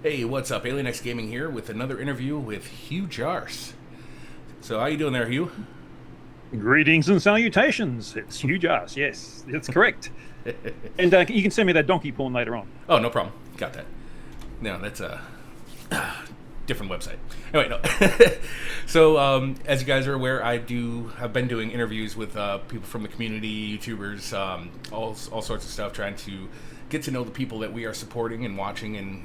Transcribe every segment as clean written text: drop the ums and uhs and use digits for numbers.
Hey, what's up? Alien X Gaming here with another interview with Hugh Jarsz. So, how you doing there, Hugh? Greetings and salutations. It's Hugh Jarsz. Yes, that's correct. And you can send me that donkey porn later on. Oh, no problem. Got that. No, that's a different website. Anyway, no. So, as you guys are aware, have been doing interviews with people from the community, YouTubers, all sorts of stuff, trying to get to know the people that we are supporting and watching, and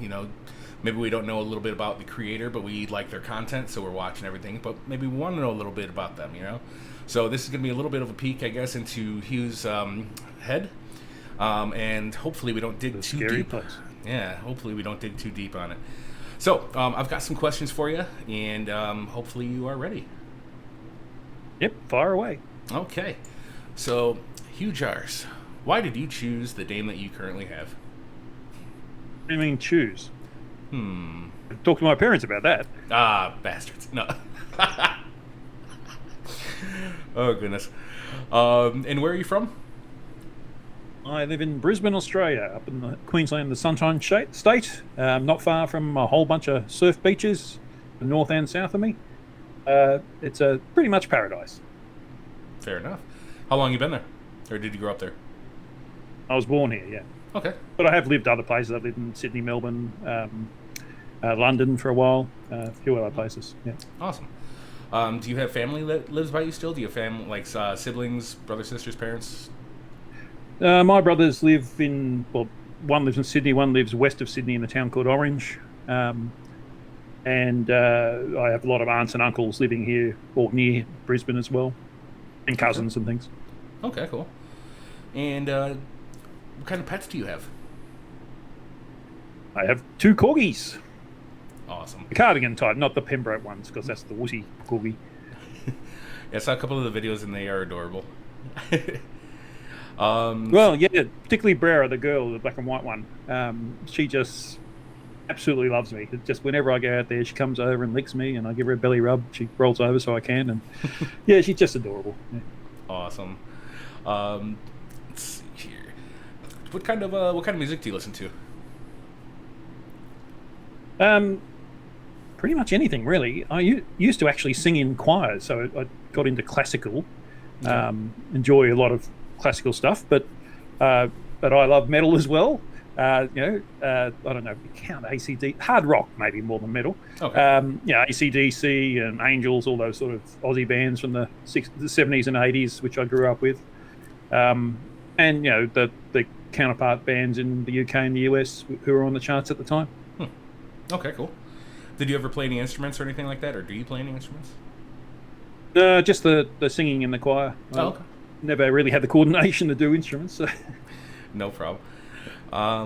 maybe we don't know a little bit about the creator, but we like their content, so we're watching everything. But maybe we want to know a little bit about them, So this is going to be a little bit of a peek, I guess, into Hugh's head, and hopefully we don't dig too deep. Place. Yeah, hopefully we don't dig too deep on it. So I've got some questions for you, and hopefully you are ready. Yep, fire away. Okay, so Hugh Jarsz, why did you choose the name that you currently have? I mean, choose. Talk to my parents about that. Ah, bastards. No. Oh, goodness. And where are you from? I live in Brisbane, Australia, up in Queensland, the Sunshine State, not far from a whole bunch of surf beaches, the north and south of me. It's a pretty much paradise. Fair enough. How long you been there? Or did you grow up there? I was born here, yeah. Okay. But I have lived other places. I've lived in Sydney, Melbourne, London for a while, a few other places, yeah. Awesome. Do you have family that lives by you still? Do you have family, like siblings, brothers, sisters, parents? My brothers live one lives in Sydney, one lives west of Sydney in a town called Orange. And I have a lot of aunts and uncles living here or near Brisbane as well, and cousins and things. Okay, cool. And what kind of pets do you have? I have 2 corgis. Awesome. The cardigan type, not the Pembroke ones, because that's the wussy corgi. Yeah, I saw a couple of the videos and they are adorable. Well, yeah, particularly Brera, the girl, the black and white one. She just absolutely loves me. Just whenever I go out there, she comes over and licks me, and I give her a belly rub. She rolls over so I can, and yeah, she's just adorable. Yeah. Awesome. Let's see here. What kind of music do you listen to? Pretty much anything, really. I used to actually sing in choirs, so I got into classical. Enjoy a lot of classical stuff, but I love metal as well. I don't know if you count ACD, hard rock maybe more than metal. Okay. ACDC and Angels, all those sort of Aussie bands from the 70s and 80s, which I grew up with. And the counterpart bands in the UK and the US who were on the charts at the time. Okay, cool. Did you ever play any instruments or anything like that, or do you play any instruments? Just the singing in the choir. Oh, okay. Never really had the coordination to do instruments. So. No problem.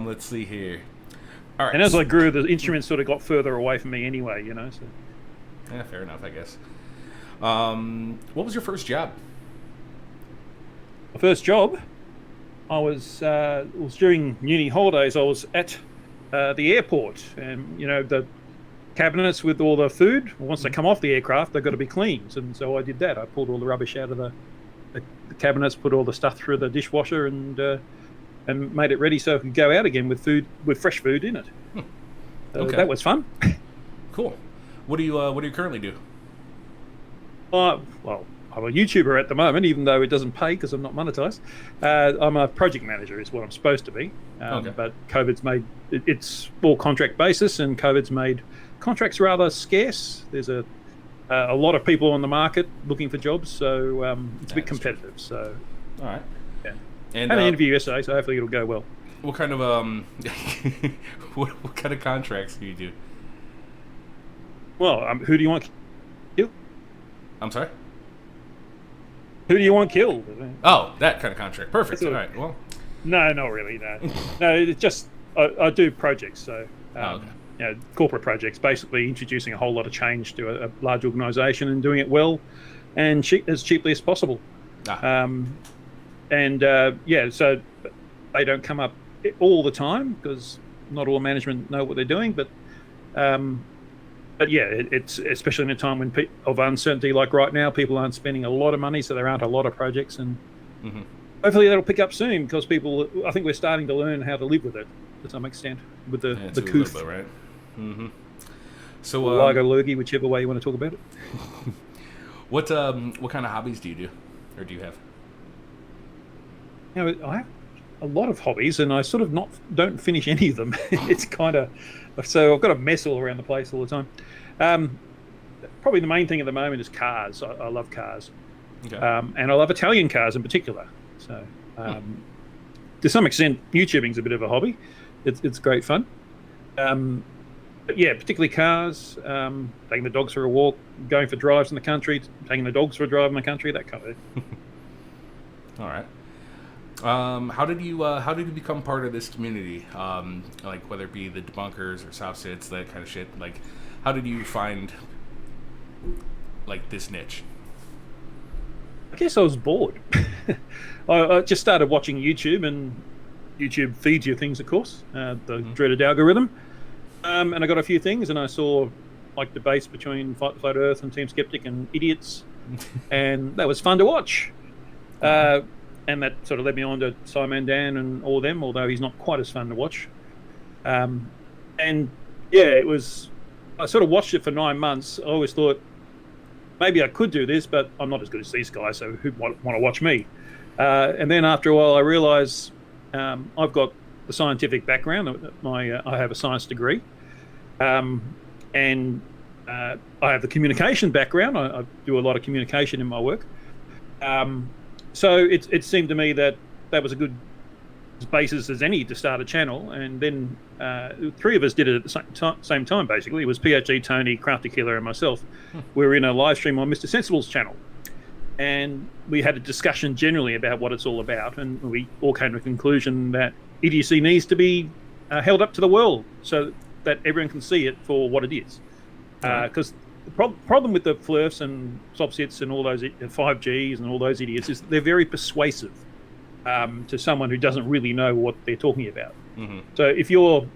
Let's see here. All right. And as I grew, the instruments sort of got further away from me anyway, So. Yeah, fair enough, I guess. What was your first job? My first job, I was it was during uni holidays. I was at the airport, and the cabinets with all the food. Once they come off the aircraft, they've got to be cleaned, and so I did that. I pulled all the rubbish out of the cabinets, put all the stuff through the dishwasher, and made it ready so it could go out again with fresh food in it. Okay. That was fun. Cool. What do you currently do? Well, I'm a YouTuber at the moment, even though it doesn't pay because I'm not monetized. I'm a project manager, is what I'm supposed to be. Okay. But COVID's made it's all contract basis, and COVID's made contracts rather scarce. There's a lot of people on the market looking for jobs, so it's a bit competitive. True. So, all right. Yeah. And had an interview yesterday, so hopefully it'll go well. What kind of what kind of contracts do you do? Well, who do you want killed? I'm sorry. Who do you want killed? Oh, that kind of contract. Perfect. All right. Well. No, not really. No, no. It's just I do projects, so Okay. Corporate projects, basically introducing a whole lot of change to a large organisation and doing it well and as cheaply as possible. So they don't come up all the time because not all management know what they're doing, but yeah, it's especially in a time when of uncertainty like right now, people aren't spending a lot of money, so there aren't a lot of projects, and hopefully that'll pick up soon because I think we're starting to learn how to live with it to some extent with the couth. Bit, right? Mm-hmm. So, Lager lurgy, whichever way you want to talk about it. what kind of hobbies do you do, or do you have? You know, I have a lot of hobbies, and I sort of don't finish any of them. It's kind of so I've got a mess all around the place all the time. Um, Probably the main thing at the moment is cars. I love cars, Okay. and I love Italian cars in particular. So, to some extent, YouTubing's a bit of a hobby. It's great fun. But yeah, particularly cars. Taking the dogs for a walk, going for drives in the country, taking the dogs for a drive in the country, that kind of thing. All right. How did you become part of this community? Like whether it be the debunkers or soft sits, that kind of shit. Like, how did you find like this niche? I guess I was bored. I just started watching YouTube, and YouTube feeds you things, of course, the dreaded algorithm. And I got a few things, and I saw like debates between Flat Earth and Team Skeptic and idiots, and that was fun to watch. And that sort of led me on to Simon Dan and all of them, although he's not quite as fun to watch. And yeah, it was. I sort of watched it for 9 months. I always thought maybe I could do this, but I'm not as good as these guys, so who'd want to watch me? And then after a while, I realised I've got the scientific background. I have a science degree, and I have the communication background. I do a lot of communication in my work. So it seemed to me that was a good basis as any to start a channel. And then three of us did it at the same time, basically. It was PhD, Tony, Crafty Killer, and myself. We were in a live stream on Mr. Sensible's channel. And we had a discussion generally about what it's all about. And we all came to the conclusion that idiocy needs to be held up to the world so that everyone can see it for what it is. Because the problem with the flurfs and sopsits and all those 5Gs and all those idiots is they're very persuasive to someone who doesn't really know what they're talking about. Mm-hmm. So if you're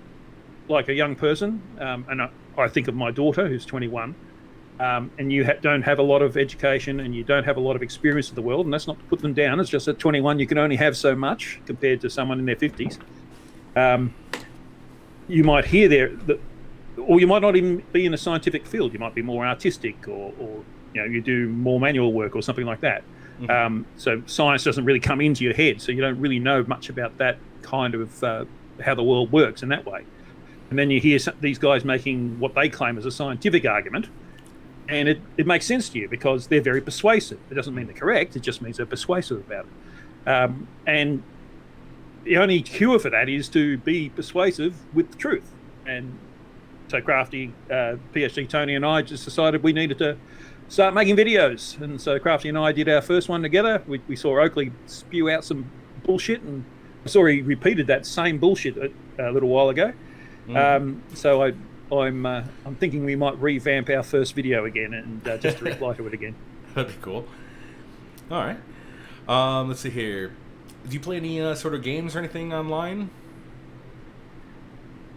like a young person, and I think of my daughter who's 21, and you don't have a lot of education and you don't have a lot of experience of the world, and that's not to put them down, it's just at 21 you can only have so much compared to someone in their 50s. You might hear or you might not even be in a scientific field. You might be more artistic, or you do more manual work or something like that. Mm-hmm. So science doesn't really come into your head, so you don't really know much about that kind of how the world works in that way. And then you hear these guys making what they claim is a scientific argument, and it makes sense to you because they're very persuasive. It doesn't mean they're correct; it just means they're persuasive about it. And the only cure for that is to be persuasive with the truth. And so Crafty, PhD Tony and I just decided we needed to start making videos. And so Crafty and I did our first one together. We saw Oakley spew out some bullshit, and I saw he repeated that same bullshit a little while ago. So I'm thinking we might revamp our first video again and just to reply to it again. That'd be cool. All right. Let's see here. Do you play any sort of games or anything online?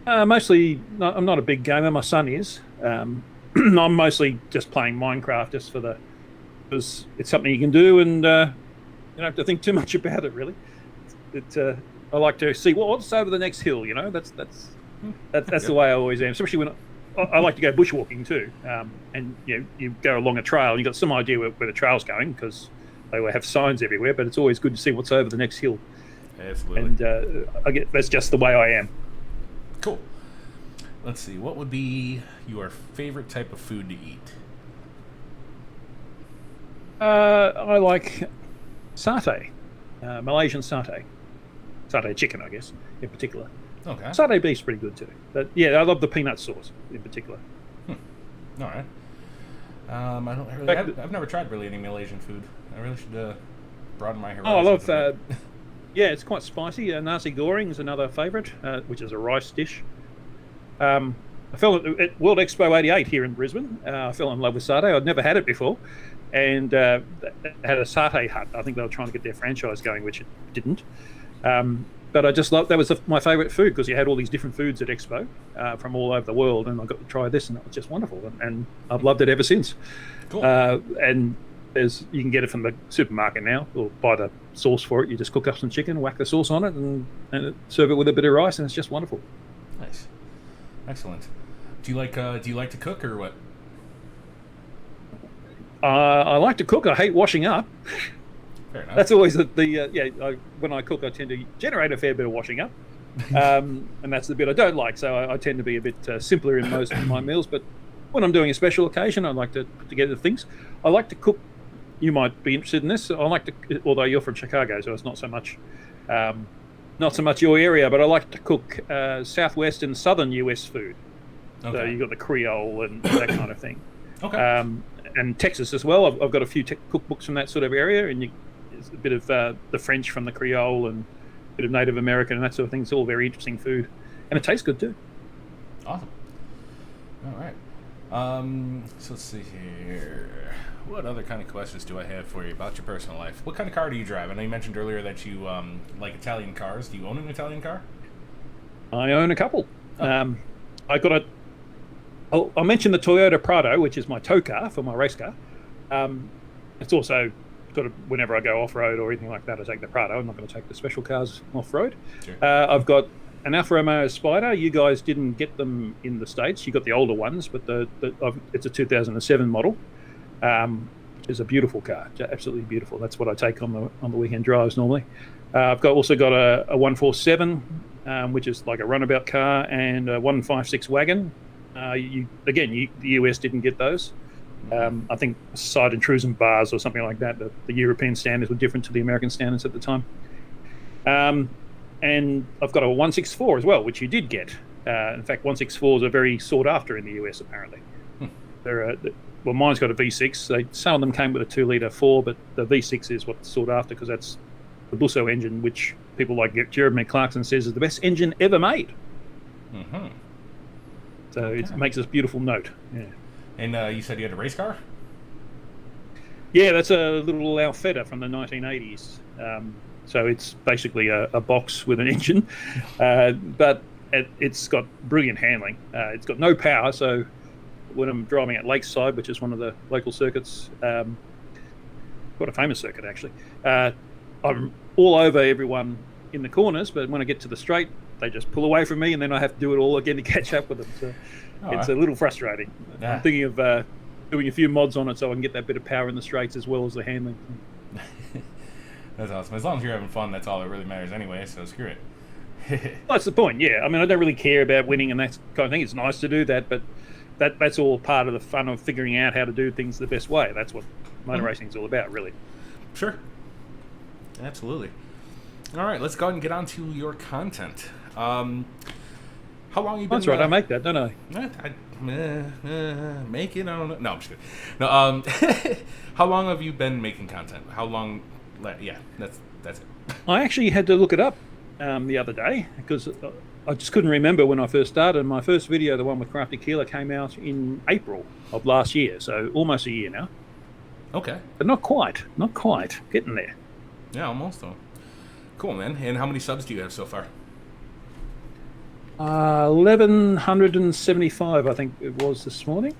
Mostly, I'm not a big gamer. My son is. I'm mostly just playing Minecraft just because it's something you can do, and you don't have to think too much about it, really. I like to see what's over the next hill. That's the way I always am. Especially when I like to go bushwalking too, and you go along a trail and you've got some idea where the trail's going because they will have signs everywhere. But it's always good to see what's over the next hill. Absolutely. And that's just the way I am. Cool. Let's see. What would be your favorite type of food to eat? I like satay, Malaysian satay chicken, I guess, in particular. Okay. Satay beef's pretty good too. But yeah, I love the peanut sauce in particular. All right. I've never tried really any Malaysian food. I really should broaden my horizons. Oh, I love. Yeah, it's quite spicy. Nasi goreng is another favourite, which is a rice dish. I fell at World Expo '88 here in Brisbane. I fell in love with satay. I'd never had it before, and had a satay hut. I think they were trying to get their franchise going, which it didn't. But I just loved that was my favourite food because you had all these different foods at Expo from all over the world, and I got to try this, and it was just wonderful. And I've loved it ever since. Cool. And you can get it from the supermarket now, or buy the sauce for it. You just cook up some chicken, whack the sauce on it, and serve it with a bit of rice, and it's just wonderful. Nice. Excellent. Do you like to cook or what? I like to cook. I hate washing up. Fair enough. That's always when I cook, I tend to generate a fair bit of washing up, and that's the bit I don't like. So I tend to be a bit simpler in most of my meals. But when I'm doing a special occasion, I like to put together things. I like to cook. You might be interested in this. I like to, although you're from Chicago, so it's not so much your area. But I like to cook Southwest and Southern US food. Okay. So you've got the Creole and that kind of thing. Okay. And Texas as well. I've got a few cookbooks from that sort of area, and there's a bit of the French from the Creole and a bit of Native American and that sort of thing. It's all very interesting food, and it tastes good too. Awesome. All right. So let's see here. What other kind of questions do I have for you about your personal life? What kind of car do you drive? I know you mentioned earlier that you like Italian cars. Do you own an Italian car? I own a couple. I got a. I'll mention the Toyota Prado, which is my tow car for my race car. It's also sort of whenever I go off-road or anything like that, I take the Prado. I'm not going to take the special cars off-road. Sure. I've got an Alfa Romeo Spider. You guys didn't get them in the States. You got the older ones, but it's a 2007 model. It's a beautiful car, absolutely beautiful. That's what I take on the weekend drives normally. I've also got a 147, which is like a runabout car, and a 156 wagon. The US didn't get those. I think side intrusion bars or something like that. The European standards were different to the American standards at the time. And I've got a 164 as well, which you did get. In fact, 164s are very sought after in the US, apparently. Well, mine's got a V6. Some of them came with a 2-litre 4, but the V6 is what's sought after because that's the Busso engine, which people like Jeremy Clarkson says is the best engine ever made. Mm-hmm. So okay. It makes this beautiful note. Yeah. And you said you had a race car? Yeah, that's a little Alfetta from the 1980s. So it's basically a box with an engine, but it's got brilliant handling. It's got no power, so when I'm driving at Lakeside, which is one of the local circuits, quite a famous circuit actually, I'm all over everyone in the corners, but when I get to the straight, they just pull away from me, and then I have to do it all again to catch up with them. So it's a little frustrating. Yeah. I'm thinking of doing a few mods on it so I can get that bit of power in the straights as well as the handling. That's awesome. As long as you're having fun, that's all that really matters anyway, so screw it. That's the point, yeah. I mean, I don't really care about winning and that kind of thing. It's nice to do that, but that's all part of the fun of figuring out how to do things the best way. That's what motor racing is all about, really. Sure. Absolutely. All right, let's go ahead and get on to your content. How long have you been... That's right, I make that, don't I? Make it? I don't know. No, I'm just kidding. No, how long have you been making content? How long... Yeah, that's it. I actually had to look it up the other day because I just couldn't remember when I first started. My first video, the one with Crafty Keeler, came out in April of last year, so almost a year now. Okay. But not quite. Getting there. Yeah, almost though. Cool, man. And how many subs do you have so far? 1,175, I think it was this morning.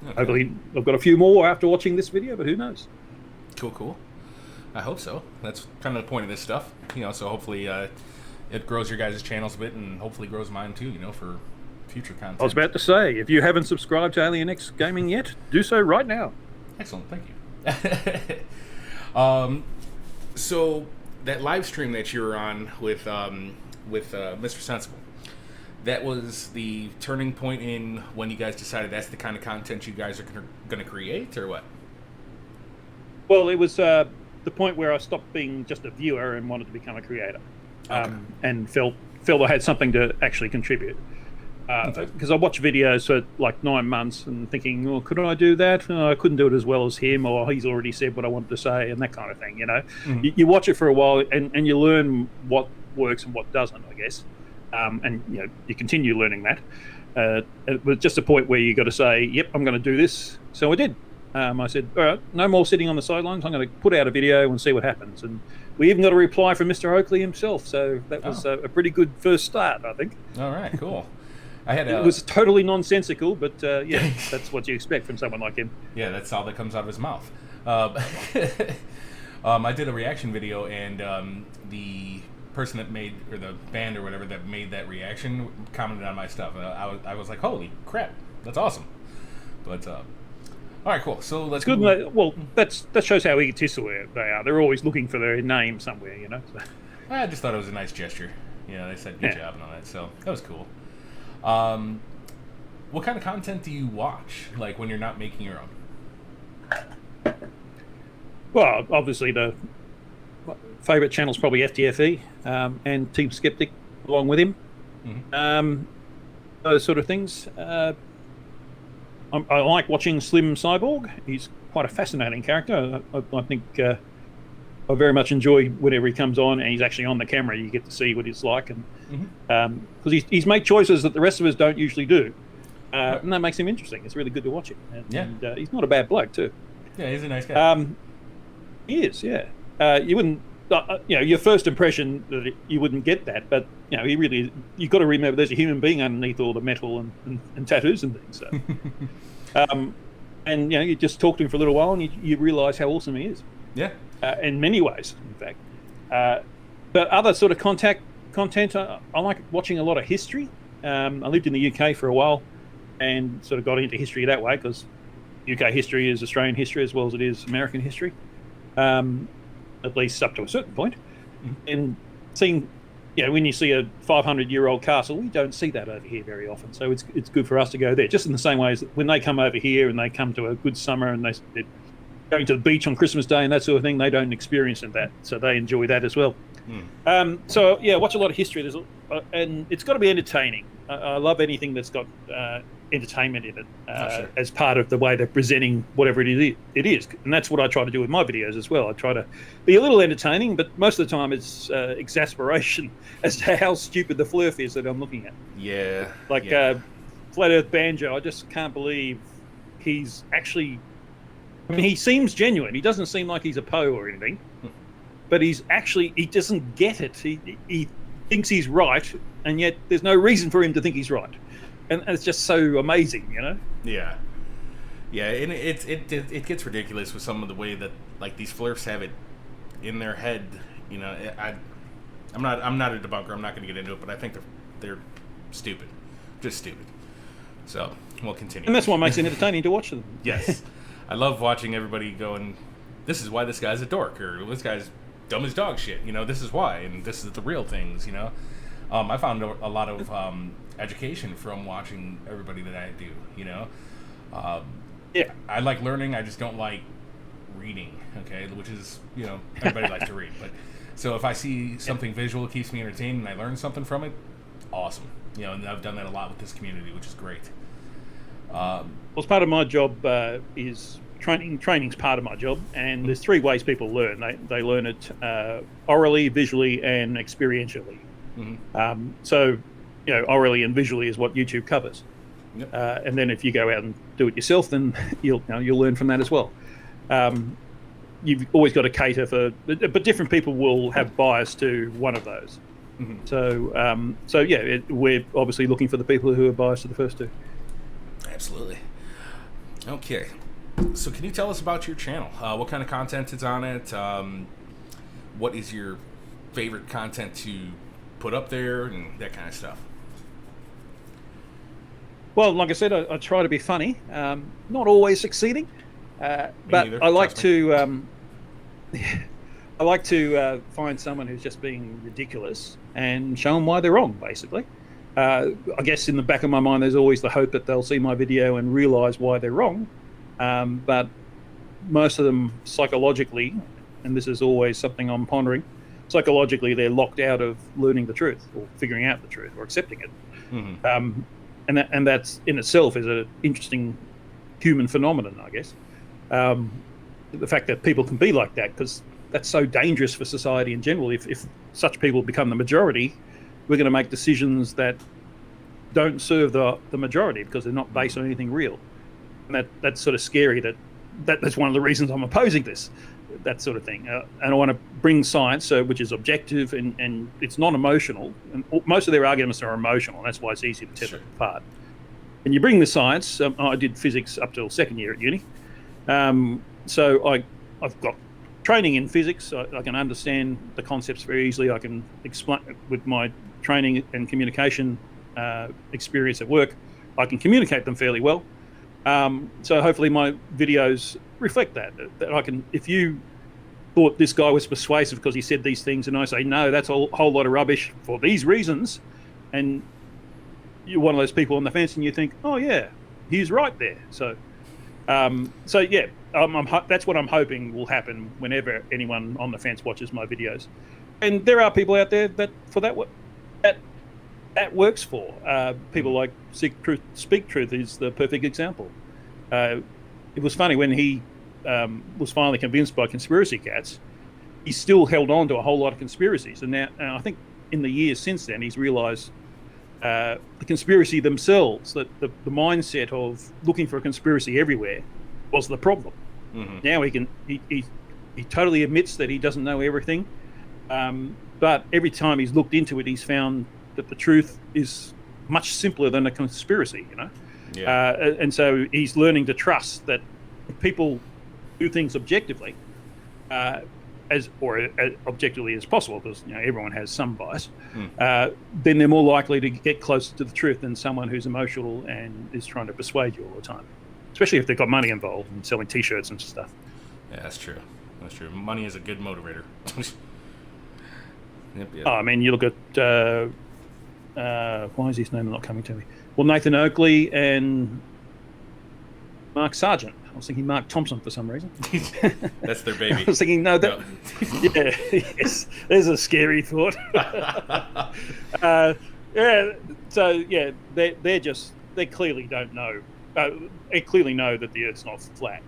Okay. Hopefully, I've got a few more after watching this video, but who knows? Cool. I hope so. That's kind of the point of this stuff, so hopefully it grows your guys' channels a bit and hopefully grows mine too, for future content. I was about to say, if you haven't subscribed to Alien X Gaming yet, do so right now. Excellent, thank you. So that live stream that you were on with Mr. Sensible, that was the turning point in when you guys decided that's the kind of content you guys are going to create, or what? Well, it was the point where I stopped being just a viewer and wanted to become a creator, and felt I had something to actually contribute. Because I watched videos for like 9 months and thinking, well, could I do that? I couldn't do it as well as him, or he's already said what I wanted to say, and that kind of thing. Mm-hmm. You watch it for a while and you learn what works and what doesn't, I guess. And you continue learning that. It was just a point where you got to say, yep, I'm going to do this. So I did. I said, all right, no more sitting on the sidelines. I'm going to put out a video and see what happens. And we even got a reply from Mr. Oakley himself. So that was a pretty good first start, I think. All right, cool. It was totally nonsensical, but yeah, that's what you expect from someone like him. Yeah, that's all that comes out of his mouth. I did a reaction video, and the person that made, or the band or whatever that made that reaction commented on my stuff. I was like, holy crap, that's awesome. But all right, cool. So let's good. Well, that shows how egotistical they are. They're always looking for their name somewhere, you know. So. I just thought it was a nice gesture. You know, they said good job and all that, so that was cool. What kind of content do you watch, like when you're not making your own? Well, obviously the favourite channel is probably FTFE and Team Skeptic along with him. Mm-hmm. Those sort of things. I like watching Slim Cyborg. He's quite a fascinating character. I think I very much enjoy whenever he comes on and he's actually on the camera. You get to see what he's like, and because he's made choices that the rest of us don't usually do, and that makes him interesting. It's really good to watch him. And he's not a bad bloke too. Yeah, he's a nice guy. He is. Yeah, you wouldn't. Your first impression that you wouldn't get that, but he really. You've got to remember there's a human being underneath all the metal and tattoos and things. So, and you just talk to him for a little while, and you realise how awesome he is. Yeah. In many ways, in fact. But other sort of content, I like watching a lot of history. I lived in the UK for a while, and sort of got into history that way because UK history is Australian history as well as it is American history. At least up to a certain point. And seeing, when you see a 500-year-old castle, we don't see that over here very often. So it's good for us to go there. Just in the same way as when they come over here and they come to a good summer and they're going to the beach on Christmas Day and that sort of thing, they don't experience that. So they enjoy that as well. Watch a lot of history. And it's got to be entertaining. I love anything that's got entertainment in it as part of the way they're presenting whatever it is. And that's what I try to do with my videos as well. I try to be a little entertaining, but most of the time it's exasperation as to how stupid the flirt is that I'm looking at. Yeah. Flat Earth Banjo, I just can't believe he's actually... I mean, he seems genuine. He doesn't seem like he's a Poe or anything. But he doesn't get it. He thinks he's right, and yet there's no reason for him to think he's right. And it's just so amazing, Yeah, and it gets ridiculous with some of the way that these flirts have it in their head. I'm not a debunker. I'm not going to get into it, but I think they're stupid, just stupid. So we'll continue. And that's what makes it entertaining to watch them. Yes, I love watching everybody going, "This is why this guy's a dork," or "This guy's dumb as dog shit." This is why, and this is the real things. I found a lot of education from watching everybody that I do. I like learning. I just don't like reading. Okay, which is everybody likes to read, but so if I see something visual that keeps me entertained and I learn something from it, awesome. And I've done that a lot with this community, which is great. Well, as part of my job is training. Training's part of my job, and there's three ways people learn. They learn it orally, visually, and experientially. Orally and visually is what YouTube covers. Yep. And then if you go out and do it yourself, then you'll learn from that as well. You've always got to cater for, but different people will have bias to one of those. We're obviously looking for the people who are biased to the first two. Absolutely. Okay. So can you tell us about your channel? What kind of content is on it? What is your favorite content to put up there and that kind of stuff? Well, like I said, I try to be funny. Not always succeeding, but either, I like to. I like to find someone who's just being ridiculous and show them why they're wrong. Basically, I guess in the back of my mind, there's always the hope that they'll see my video and realise why they're wrong. But most of them psychologically, and this is always something I'm pondering, psychologically they're locked out of learning the truth or figuring out the truth or accepting it. And that's in itself is an interesting human phenomenon, I guess. The fact that people can be like that, because that's so dangerous for society in general. If such people become the majority, we're going to make decisions that don't serve the majority because they're not based on anything real. And that's sort of scary. That's one of the reasons I'm opposing this, that sort of thing. And I want to bring science, which is objective and it's non-emotional. And most of their arguments are emotional, and that's why it's easy to tip it apart. And you bring the science. I did physics up till second year at uni, so I've got training in physics. I can understand the concepts very easily. I can explain with my training and communication experience at work. I can communicate them fairly well. So hopefully my videos reflect that I can, if you thought this guy was persuasive because he said these things and I say, no, that's a whole lot of rubbish for these reasons, and you're one of those people on the fence and you think, oh yeah, he's right there. So yeah, that's what I'm hoping will happen whenever anyone on the fence watches my videos. And there are people out there that for that works for. People like Speak Truth is the perfect example. It was funny when he was finally convinced by conspiracy cats, he still held on to a whole lot of conspiracies. And now I think in the years since then, he's realised the conspiracy themselves, that the mindset of looking for a conspiracy everywhere was the problem. Mm-hmm. Now he totally admits that he doesn't know everything, but every time he's looked into it, he's found that the truth is much simpler than a conspiracy, you know. Yeah. And so he's learning to trust that if people do things objectively, as objectively as possible, because everyone has some bias, then they're more likely to get closer to the truth than someone who's emotional and is trying to persuade you all the time, especially if they've got money involved and selling T-shirts and stuff. Yeah, that's true. That's true. Money is a good motivator. Yep. Oh, I mean, you look at why is his name not coming to me? Well, Nathan Oakley and Mark Sargent. I was thinking Mark Thompson for some reason. That's their baby. I was thinking, no. Yeah, yes. There's a scary thought. Yeah. So yeah, they clearly don't know. They clearly know that the Earth's not flat.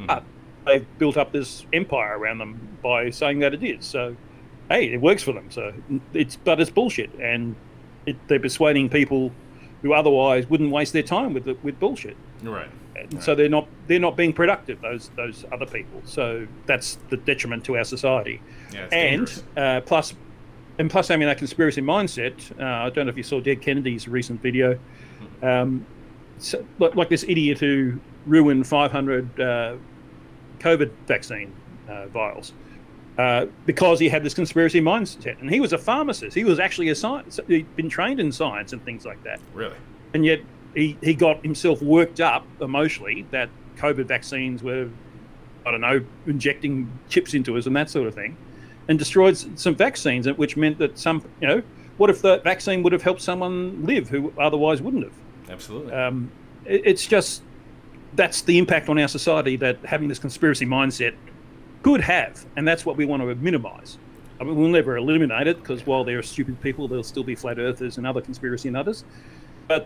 But they've built up this empire around them by saying that it is. So, hey, it works for them. So it's bullshit, and they're persuading people who otherwise wouldn't waste their time with bullshit. Right. And so they're not being productive, those other people. So that's the detriment to our society. Yeah, it's and plus having that conspiracy mindset. I don't know if you saw Dead Kennedy's recent video. So, like this idiot who ruined 500 COVID vaccine vials because he had this conspiracy mindset. And he was a pharmacist. He was actually a science. He'd been trained in science and things like that. Really? And yet he got himself worked up emotionally that COVID vaccines were, I don't know, injecting chips into us and that sort of thing, and destroyed some vaccines, which meant that what if the vaccine would have helped someone live who otherwise wouldn't have? Absolutely. It's just, that's the impact on our society that having this conspiracy mindset could have, and that's what we want to minimise. I mean, we'll never eliminate it, because while there are stupid people, there'll still be flat earthers and other conspiracy nutters. But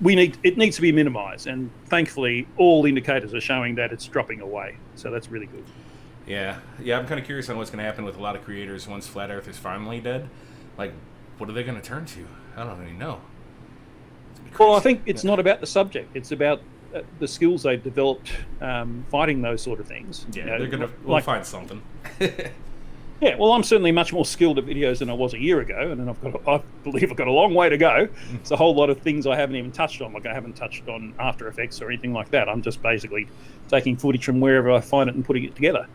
it needs to be minimised, and thankfully all indicators are showing that it's dropping away. So that's really good. Yeah. I'm kind of curious on what's going to happen with a lot of creators once flat Earth is finally dead. Like, what are they going to turn to? I don't really know. Well, I think it's not about the subject. It's about the skills they've developed fighting those sort of things. Yeah, we'll find something. Yeah, well, I'm certainly much more skilled at videos than I was a year ago, and then I believe I've got a long way to go. It's a whole lot of things I haven't even touched on. Like, I haven't touched on After Effects or anything like that. I'm just basically taking footage from wherever I find it and putting it together.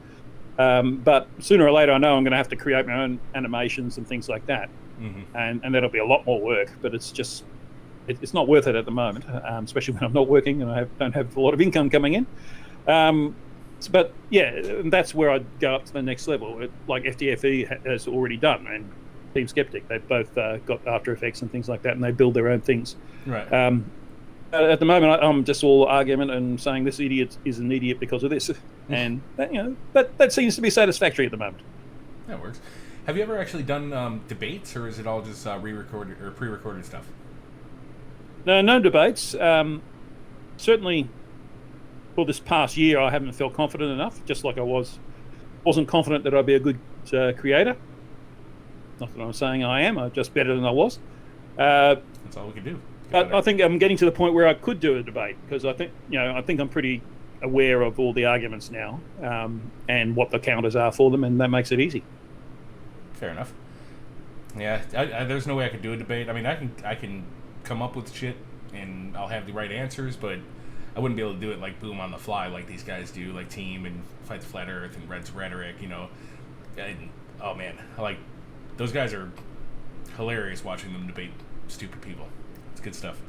But sooner or later, I know I'm going to have to create my own animations and things like that, and that'll be a lot more work. But it's just, it's not worth it at the moment, especially when I'm not working and I don't have a lot of income coming in. But yeah, that's where I'd go up to the next level, like FDFE has already done, and Team Skeptic. They've both got After Effects and things like that, and they build their own things. Right. At the moment, I'm just all argument and saying this idiot is an idiot because of this, and that seems to be satisfactory at the moment. That works. Have you ever actually done debates, or is it all just re-recorded or pre-recorded stuff? No debates. Certainly, for this past year, I haven't felt confident enough. Just like I wasn't confident that I'd be a good creator. Not that I'm saying I am. I'm just better than I was. That's all we can do. But I think I'm getting to the point where I could do a debate, because I think I'm pretty aware of all the arguments now, and what the counters are for them, and that makes it easy. Fair enough. Yeah, there's no way I could do a debate. I mean, I can come up with shit and I'll have the right answers, but I wouldn't be able to do it like boom on the fly like these guys do, like Team and Fight the Flat Earth and Red's Rhetoric, you know. And, oh man, those guys are hilarious watching them debate stupid people. It's good stuff.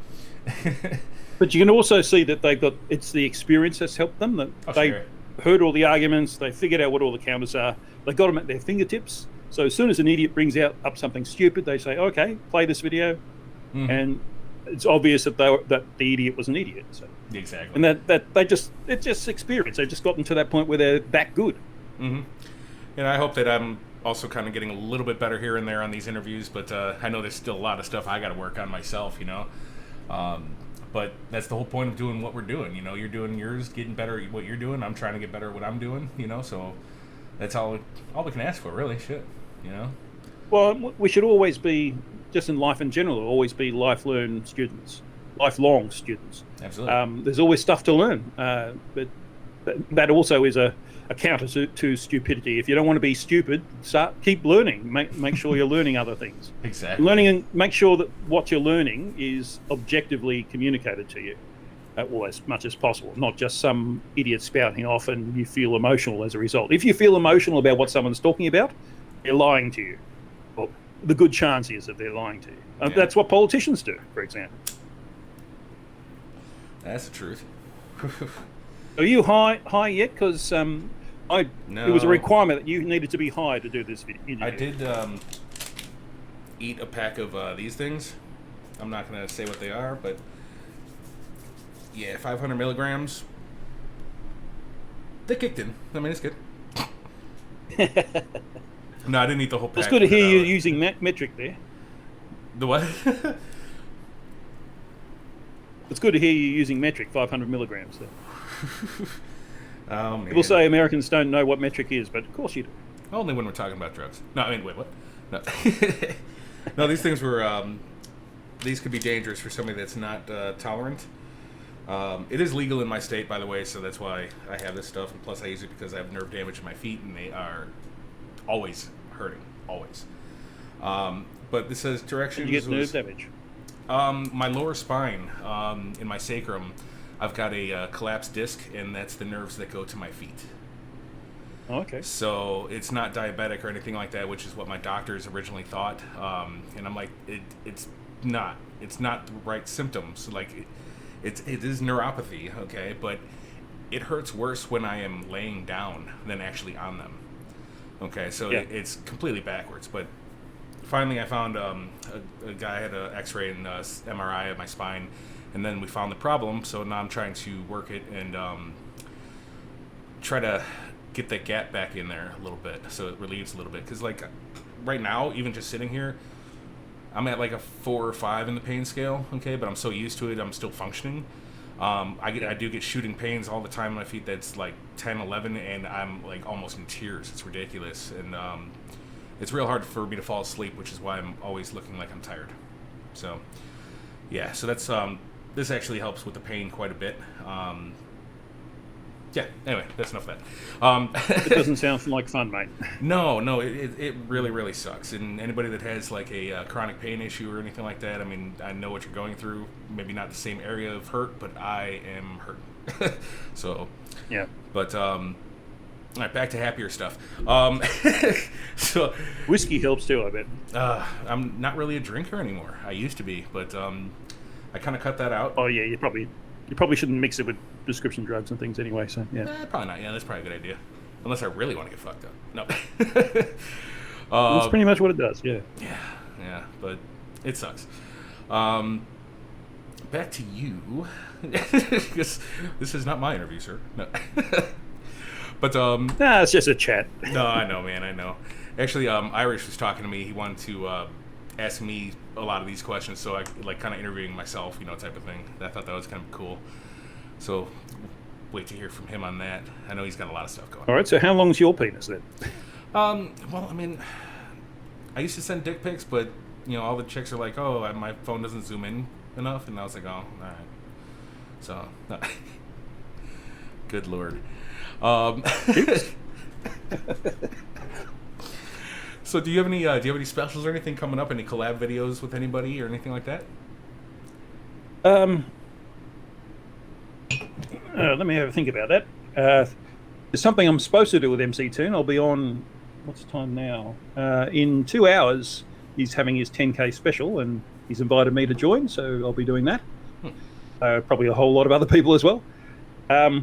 But you can also see that it's the experience that's helped them. That they heard all the arguments, they figured out what all the counters are, they got them at their fingertips. So as soon as an idiot brings up something stupid, they say, "Okay, play this video," and it's obvious that the idiot was an idiot. So exactly, and it's just experience. They just gotten to that point where they're that good. And I hope that I'm also kind of getting a little bit better here and there on these interviews, but I know there's still a lot of stuff I got to work on myself, you know. But that's the whole point of doing what we're doing. You know, you're doing yours, getting better at what you're doing. I'm trying to get better at what I'm doing, you know. So that's all we can ask for, really. Shit, you know. Well, we should always be, just in life in general, always be lifelong students. Absolutely. There's always stuff to learn, but that also is a counter to stupidity. If you don't want to be stupid, keep learning. Make sure you're learning other things. Exactly. Learning, and make sure that what you're learning is objectively communicated to you, well, as much as possible, not just some idiot spouting off and you feel emotional as a result. If you feel emotional about what someone's talking about, they're lying to you. Well, the good chance is that they're lying to you. That's what politicians do, for example. That's the truth. Are you high yet? Because No. it was a requirement that you needed to be high to do this video. I did eat a pack of these things. I'm not going to say what they are, but yeah, 500 milligrams. They kicked in. I mean, it's good. No, I didn't eat the whole pack. It's good to hear you using metric there. The what? It's good to hear you using metric, 500 milligrams. There. Oh, man. People say Americans don't know what metric is, but of course you do. Only when we're talking about drugs. No, I mean, wait, what? No. No, these things were, these could be dangerous for somebody that's not tolerant. It is legal in my state, by the way, so that's why I have this stuff. And plus, I use it because I have nerve damage in my feet, and they are always hurting. Always. But this says directions. You get nerve damage? My lower spine, in my sacrum, I've got a collapsed disc, and that's the nerves that go to my feet. Oh, okay. So it's not diabetic or anything like that, which is what my doctors originally thought. And I'm like, it's not the right symptoms. Like, it is neuropathy, okay, but it hurts worse when I am laying down than actually on them. Okay, so it's completely backwards. But finally, I found a guy had an X-ray and MRI of my spine. And then we found the problem, so now I'm trying to work it and try to get that gap back in there a little bit, so it relieves a little bit. Because, like, right now, even just sitting here, I'm at, like, a 4 or 5 in the pain scale, okay? But I'm so used to it, I'm still functioning. I do get shooting pains all the time in my feet that's, like, 10, 11, and I'm, like, almost in tears. It's ridiculous. And it's real hard for me to fall asleep, which is why I'm always looking like I'm tired. So, yeah, so that's... This actually helps with the pain quite a bit. Yeah, anyway, that's enough of that. It doesn't sound like fun, mate. No, it really, really sucks. And anybody that has like a chronic pain issue or anything like that, I mean, I know what you're going through. Maybe not the same area of hurt, but I am hurt. So, yeah. But, all right, back to happier stuff. So whiskey helps too, I bet. I'm not really a drinker anymore. I used to be, but I kind of cut that out. Oh yeah, you probably shouldn't mix it with prescription drugs and things anyway. So yeah, probably not. Yeah, that's probably a good idea, unless I really want to get fucked up. No, that's pretty much what it does. Yeah. Yeah, but it sucks. Back to you, because this is not my interview, sir. No. But it's just a chat. No, I know, man. I know. Actually, Irish was talking to me. He wanted to ask me a lot of these questions, so I like kind of interviewing myself, you know, type of thing. I thought that was kind of cool. So wait to hear from him on that. I know he's got a lot of stuff going. All right. So how long's your penis then? Well, I mean, I used to send dick pics, but you know, all the chicks are like, "Oh, my phone doesn't zoom in enough," and I was like, "Oh, all right." So, good lord. So do you have any specials or anything coming up? Any collab videos with anybody or anything like that? Let me have a think about that. There's something I'm supposed to do with MC Toon. I'll be on. What's the time now? In 2 hours, he's having his 10K special, and he's invited me to join, so I'll be doing that. Probably a whole lot of other people as well. But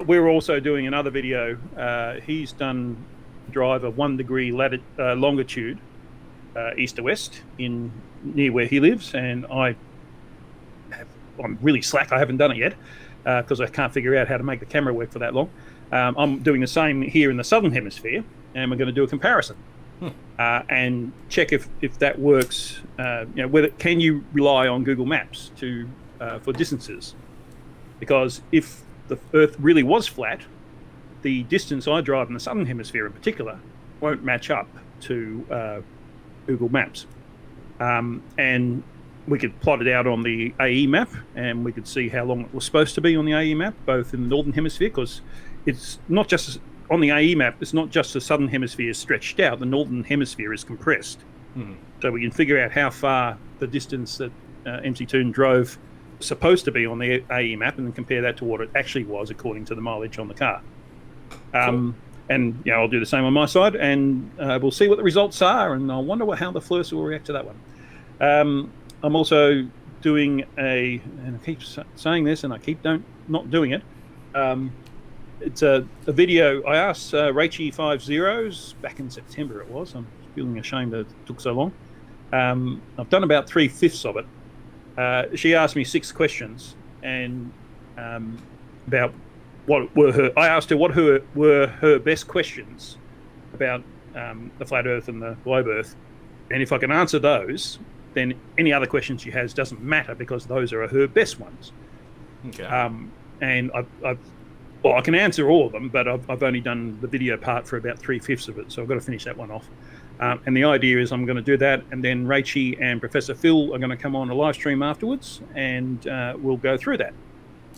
we're also doing another video. He's done drive of 1 degree longitude, east to west, in near where he lives, and I'm really slack. I haven't done it yet because I can't figure out how to make the camera work for that long. I'm doing the same here in the southern hemisphere, and we're going to do a comparison and check if that works. Whether can you rely on Google Maps for distances? Because if the Earth really was flat, the distance I drive in the southern hemisphere in particular won't match up to Google Maps. And we could plot it out on the AE map, and we could see how long it was supposed to be on the AE map, both in the northern hemisphere, because it's not just on the AE map, it's not just the southern hemisphere is stretched out, the northern hemisphere is compressed. So we can figure out how far the distance that MC Toon drove was supposed to be on the AE map, and then compare that to what it actually was according to the mileage on the car. Cool. And I'll do the same on my side, and we'll see what the results are, and I wonder how the Flurs will react to that one. I'm also doing and I keep saying this, and I keep not doing it. It's a video. I asked Rachie 50s back in September. It was. I'm feeling ashamed that it took so long. I've done about 3/5 of it. She asked me 6 questions, and about what were her. I asked her what were her best questions about the flat Earth and the globe Earth, and if I can answer those, then any other questions she has doesn't matter because those are her best ones. Okay. And I can answer all of them, but I've only done the video part for about 3/5 of it, so I've got to finish that one off. And the idea is I'm going to do that, and then Rachie and Professor Phil are going to come on a live stream afterwards, and we'll go through that.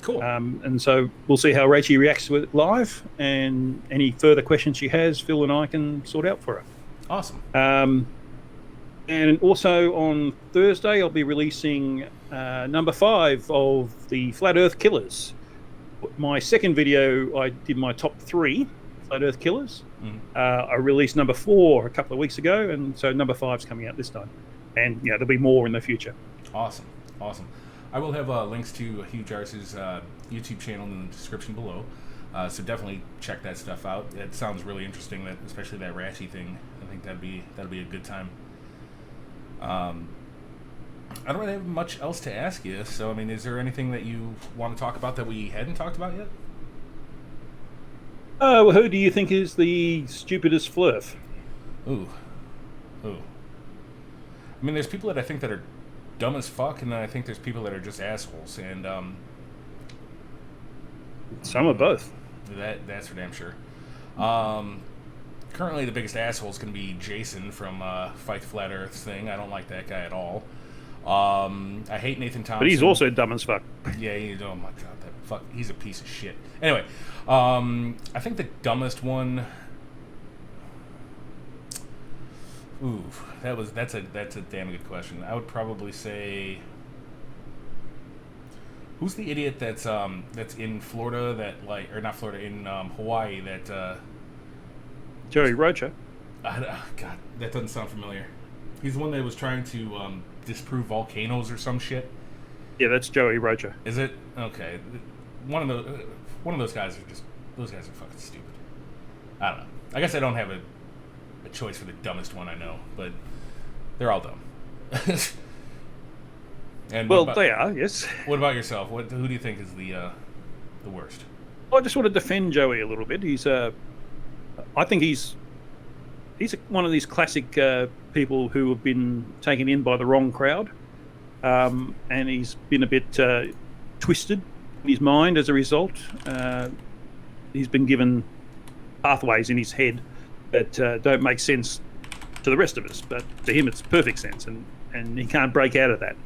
Cool. And so we'll see how Rachie reacts to it live, and any further questions she has, Phil and I can sort out for her. Awesome. And also on Thursday, I'll be releasing number 5 of the Flat Earth Killers. My second video, I did my top 3 Flat Earth Killers. I released number 4 a couple of weeks ago, and so number 5's coming out this time. And there'll be more in the future. Awesome. I will have links to Hugh Jarsz's YouTube channel in the description below. So definitely check that stuff out. It sounds really interesting, especially that Rachie thing. I think that'd be a good time. I don't really have much else to ask you, so I mean, is there anything that you want to talk about that we hadn't talked about yet? Well, who do you think is the stupidest Flurf? Ooh. I mean, there's people that I think that are dumb as fuck, and then I think there's people that are just assholes, and some are both. That's for damn sure. Currently, the biggest asshole is going to be Jason from Fight the Flat Earth thing. I don't like that guy at all. I hate Nathan Thompson. But he's also dumb as fuck. Yeah, oh my god, he's a piece of shit. Anyway, I think the dumbest one. Ooh, that's a damn good question. I would probably say, who's the idiot that's in Florida or not Florida, in Hawaii that. Joey Rocha. God, that doesn't sound familiar. He's the one that was trying to disprove volcanoes or some shit. Yeah, that's Joey Rocha. Is it? Okay. One of those guys are fucking stupid. I don't know. I guess I don't have a choice for the dumbest one I know, but they're all dumb. And they are, yes. What about yourself? Who do you think is the worst? I just want to defend Joey a little bit. I think he's one of these classic people who have been taken in by the wrong crowd, and he's been a bit twisted in his mind as a result. He's been given pathways in his head that don't make sense to the rest of us, but to him it's perfect sense, and he can't break out of that.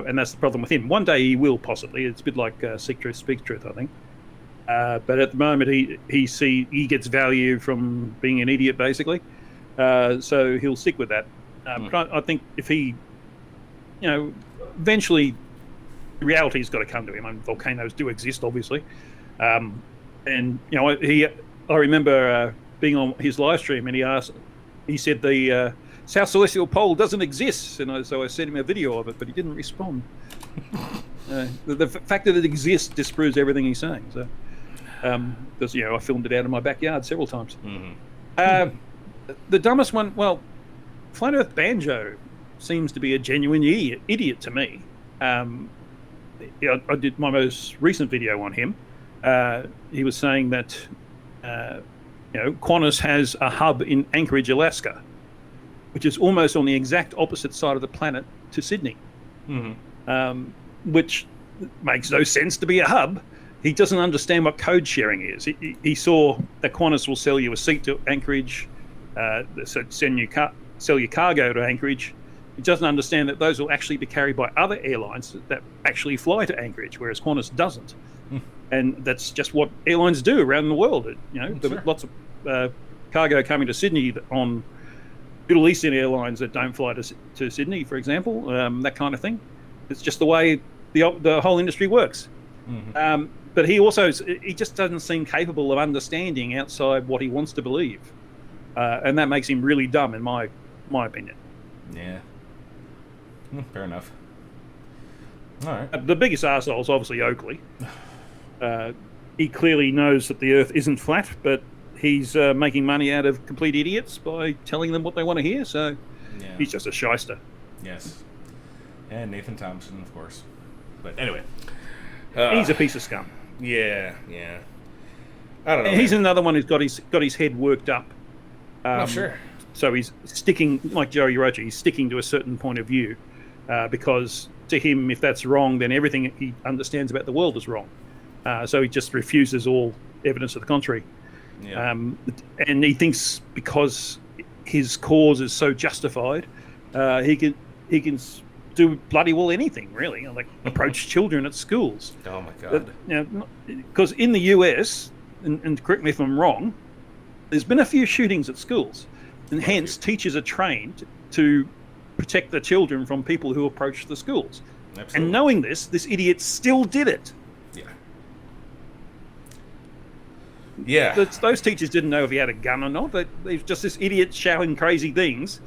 And that's the problem with him. One day he will, possibly. It's a bit like Seek Truth, Speak Truth, I think. But at the moment, he gets value from being an idiot, basically. So he'll stick with that. But I think if he, eventually reality's got to come to him. I mean, volcanoes do exist, obviously, and I remember being on his live stream, and he said the South Celestial Pole doesn't exist, and so I sent him a video of it, but he didn't respond. The fact that it exists disproves everything he's saying. So, because I filmed it out in my backyard several times. Mm-hmm. The dumbest one, well, Flat Earth Banjo seems to be a genuine idiot to me. I did my most recent video on him. He was saying that Qantas has a hub in Anchorage, Alaska, which is almost on the exact opposite side of the planet to Sydney, which makes no sense to be a hub. He doesn't understand what code sharing is. He saw that Qantas will sell you a seat to Anchorage, sell your cargo to Anchorage. He doesn't understand that those will actually be carried by other airlines that actually fly to Anchorage, whereas Qantas doesn't. And that's just what airlines do around the world. Sure. Lots of cargo coming to Sydney on Middle Eastern airlines that don't fly to Sydney, for example, that kind of thing. It's just the way the whole industry works. But he just doesn't seem capable of understanding outside what he wants to believe. And that makes him really dumb, in my opinion. Yeah. Fair enough. All right. The biggest arsehole is obviously Oakley. He clearly knows that the Earth isn't flat, but he's making money out of complete idiots by telling them what they want to hear. So he's just a shyster. Yes. And Nathan Thompson, of course. But anyway. He's a piece of scum. Yeah. I don't know. And he's another one who's got his head worked up. Sure. So he's sticking, like Joey Rocha, he's sticking to a certain point of view because to him, if that's wrong, then everything he understands about the world is wrong. So he just refuses all evidence to the contrary. Yeah. And he thinks because his cause is so justified, he can do bloody well anything, really, like approach children at schools. Oh my God! Because in the US, and correct me if I'm wrong, there's been a few shootings at schools, and hence teachers are trained to protect the children from people who approach the schools. Absolutely. And knowing this idiot still did it. Yeah. Those teachers didn't know if he had a gun or not. They was just this idiot shouting crazy things.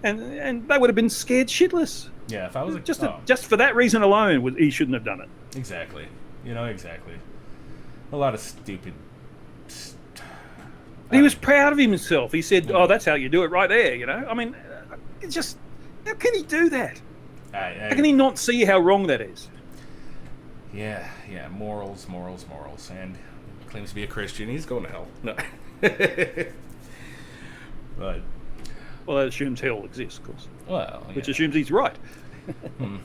And they would have been scared shitless. Yeah, if I was just for that reason alone, he shouldn't have done it. Exactly. Exactly. A lot of stupid. He was proud of himself. He said, "Oh, that's how you do it, right there." I mean, it's just how can he do that? How can he not see how wrong that is? Yeah. Morals, and he claims to be a Christian. He's going to hell. No. But. Well, that assumes hell exists, of course. Well, which assumes he's right. And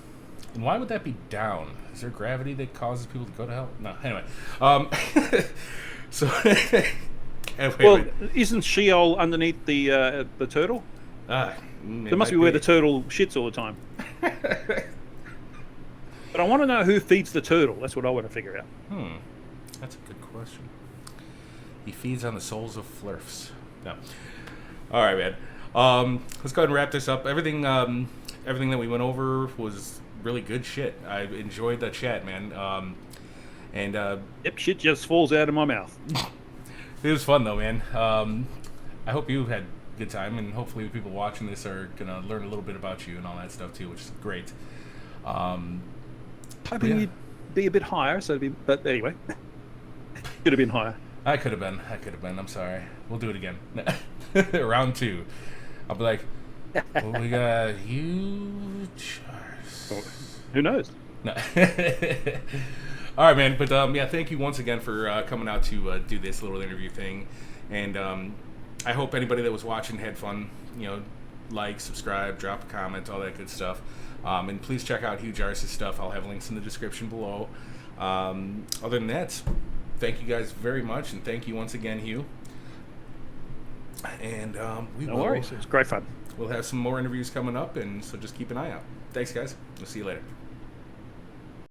why would that be down? Is there gravity that causes people to go to hell? No. Anyway, so. Well, isn't Sheol underneath the turtle? There must be where the turtle shits all the time. But I want to know who feeds the turtle. That's what I want to figure out. That's a good question. He feeds on the souls of flurfs. No. All right, man. Let's go ahead and wrap this up. Everything that we went over was really good shit. I enjoyed the chat, man. Yep, shit just falls out of my mouth. It was fun though, man. I hope you had a good time, and hopefully the people watching this are gonna learn a little bit about you and all that stuff too, which is great. Hoping you'd be a bit higher, but anyway, could have been higher. I could have been. I'm sorry. We'll do it again. Round 2. I'll be like, well, we got Hugh, Jarsz. Oh, who knows? No. All right, man. But thank you once again for coming out to do this little interview thing, and I hope anybody that was watching had fun. Like, subscribe, drop a comment, all that good stuff, and please check out Hugh Jarsz' stuff. I'll have links in the description below. Other than that, thank you guys very much, and thank you once again, Hugh. And no worries. It was great fun. We'll have some more interviews coming up, and so just keep an eye out. Thanks, guys. We'll see you later.